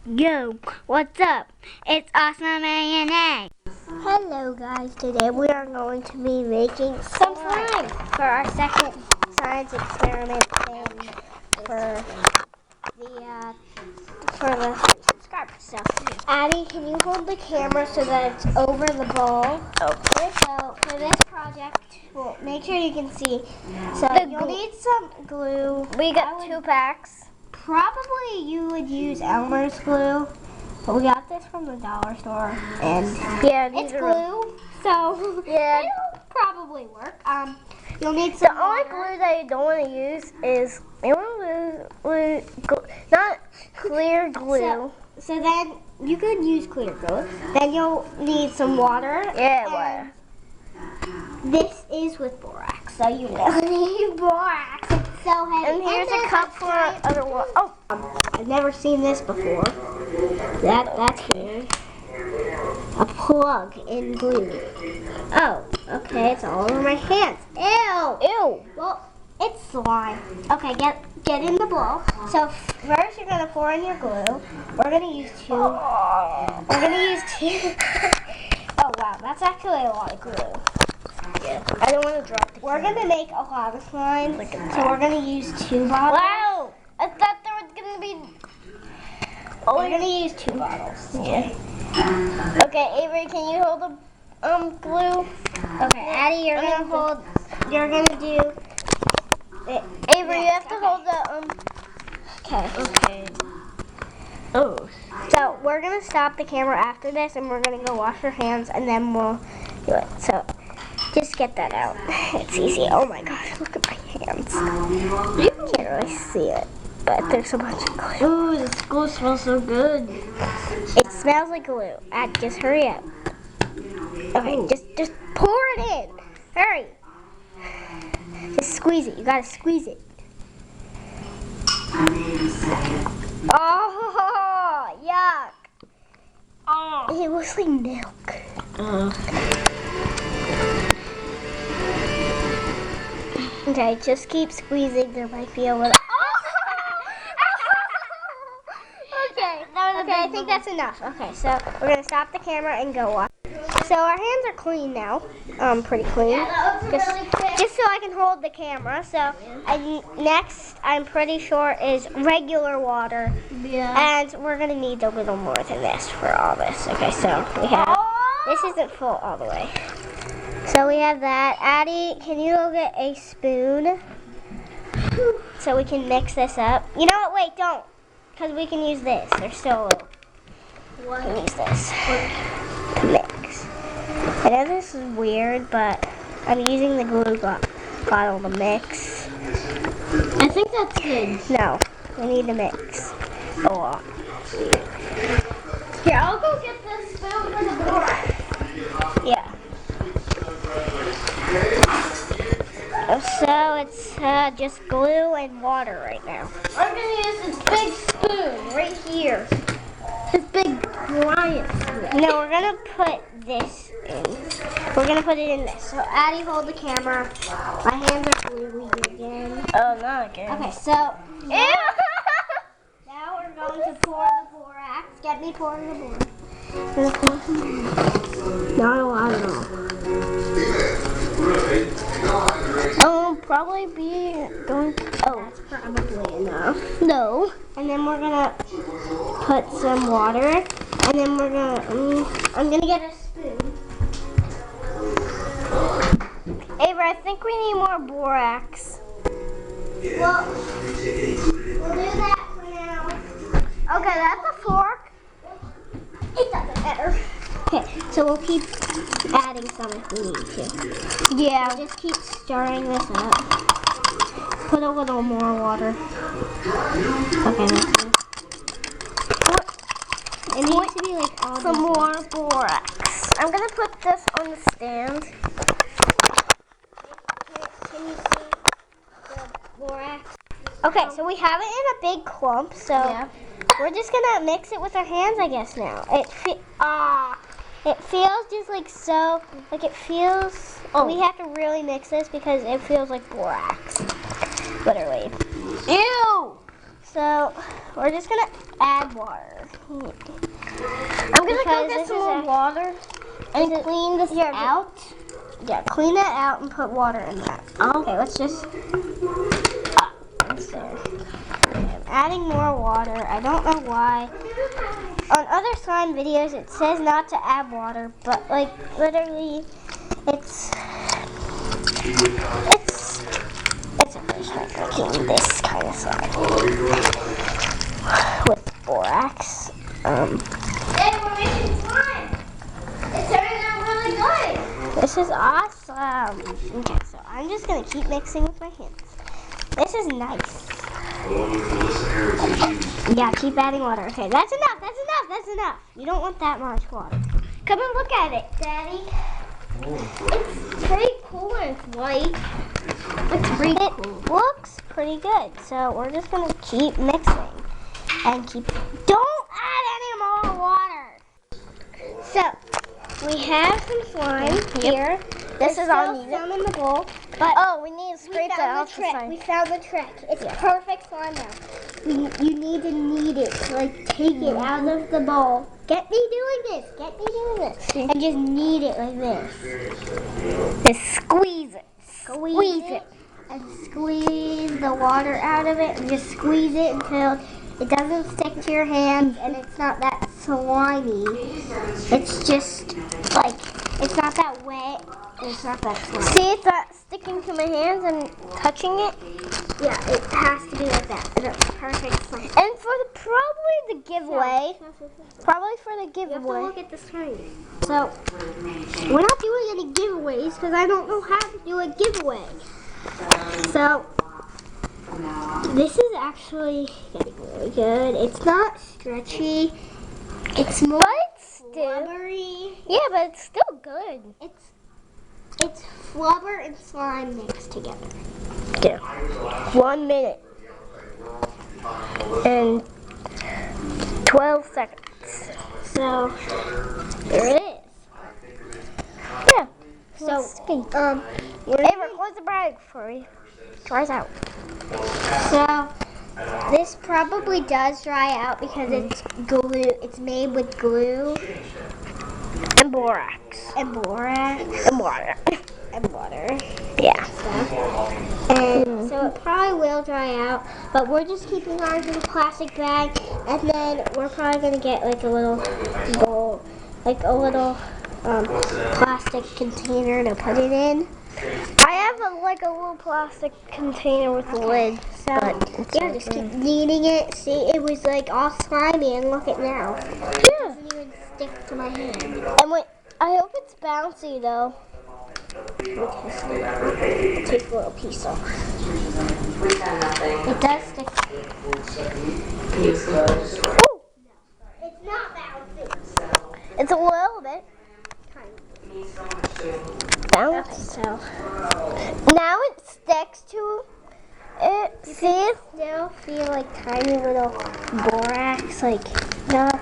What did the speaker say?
Yo, what's up? It's Awesome A&A. Hello guys, today we are going to be making some slime for our second science experiment thing for the subscribers. So, Addie, can you hold the camera so that it's over the bowl? Okay. So, for this project, well, make sure you can see. So, you'll need some glue. We got 2 packs. Probably you would use Elmer's glue, but we got this from the dollar store, and it's glue, so yeah, it'll probably work. You'll need some The only glue that you don't want to use is not clear glue. So then you could use clear glue. Then you'll need some water. Yeah, water. This is with borax, so you really need borax. It's so heavy. And here's a cup for other water. Oh, I've never seen this before. That's weird. A plug in glue. Oh, okay, it's all over my hands. Ew! Ew! Well, it's slime. Okay, get in the bowl. So first you're gonna pour in your glue. We're gonna use two. Oh wow, that's actually a lot of glue. Yeah, I don't want to drop the We're gonna make a lot of slime, so we're gonna use 2 bottles. Wow! I thought there was gonna be. We're gonna use 2 bottles. Yeah. Okay, Avery, can you hold the glue? Okay, Addie, you're gonna do it. Avery, you have to hold the Okay. Oh. So we're gonna stop the camera after this, and we're gonna go wash our hands, and then we'll do it. So just get that out. It's easy. Oh my gosh, look at my hands. You can't really see it, but there's a bunch of glue. Ooh, this glue smells so good. It smells like glue. Just hurry up. Okay, just pour it in. Hurry. Just squeeze it. You gotta squeeze it. Oh, yuck. Oh. It looks like milk. Okay, just keep squeezing. There might be a little. Okay, I think that's enough. Okay, so we're gonna stop the camera and go wash. So our hands are clean now, pretty clean. Just so I can hold the camera. So next, I'm pretty sure is regular water. Yeah. And we're gonna need a little more than this for all this. Okay, so we have, this isn't full all the way. So we have that. Addie, can you go get a spoon so we can mix this up? You know what, wait, don't. Because we can use this. There's still a little. We can use this to mix. I know this is weird, but I'm using the glue bottle to mix. I think that's good. No, we need to mix a lot. Here, I'll go get the spoon for the borax. Yeah. So it's just glue and water right now. I'm gonna use this big spoon right here. This big giant spoon. No, we're gonna put this in. We're gonna put it in this. So Addie, hold the camera. My hands are gluey again. Oh, not again. Okay, so now we're going to pour the borax. Get me pouring the borax. Not a lot at all. Probably be going. Oh, that's probably enough. No. And then we're gonna put some water, and then we're gonna. I'm gonna get a spoon. Avery, I think we need more borax. Well, we'll do that for now. Okay, that's a fork. It doesn't matter. Okay, so we'll keep adding some if we need to. Yeah. So just keep stirring this up. Put a little more water. Okay, that's good. It needs to be like all Some this more borax. I'm gonna put this on the stand. Can you see the borax? Okay, so we have it in a big clump, so we're just gonna mix it with our hands, I guess, now. It feels just like so, like it feels, we have to really mix this because it feels like borax, literally. Ew! So we're just gonna add water. I'm gonna go get some more water and clean this out. Yeah, clean that out and put water in that. Okay, let's just. That's there. Okay, I'm adding more water. I don't know why. On other slime videos, it says not to add water, but like literally, it's a first time making this kind of slime with borax. Hey, we're making slime. It's turning out really good. This is awesome. Okay, so I'm just gonna keep mixing with my hands. This is nice. Yeah, keep adding water. Okay, that's enough. That's enough. That's enough. You don't want that much water. Come and look at it, Daddy. It's pretty cool and it's white. It looks pretty good. So we're just gonna keep mixing and keep. Don't add any more water. So we have some slime here. This There's is all still needed. some in the bowl, but Oh, we need to scrape that off the We side. found the trick. It's perfect slime now. You need to knead it to like take it out of the bowl. Get me doing this. Get me doing this. And just knead it like this. Just squeeze it. Squeeze it. And squeeze the water out of it and just squeeze it until it doesn't stick to your hands and it's not that slimy. It's just like, it's not that wet. It's not that slimy. See, it's not sticking to my hands and touching it. Yeah, it has to be like that. It's perfect slime. And for probably the giveaway, You have to look at the screen. So, we're not doing any giveaways because I don't know how to do a giveaway. So, this is actually getting really good. It's not stretchy. It's more flubbery. Yeah, but it's still good. It's flubber and slime mixed together. Yeah. 1 minute and 12 seconds. So, there it is. Yeah. So, Hey, close the bag before it dries out. So, this probably does dry out because it's glue. It's made with glue And borax. and borax And water. and water. Yeah. And so it probably will dry out, but we're just keeping ours in a plastic bag, and then we're probably gonna get like a little bowl, like a little plastic container to put it in. I have like a little plastic container with a lid. So yeah, just keep kneading it. See, it was like all slimy, and look at now. It Yeah. doesn't even stick to my hand. And wait, I hope it's bouncy though. Take a little piece off. It does stick. Ooh, It's not bouncy. it's a little bit bouncy. So Now it sticks to it. See? still feel like tiny little borax, like not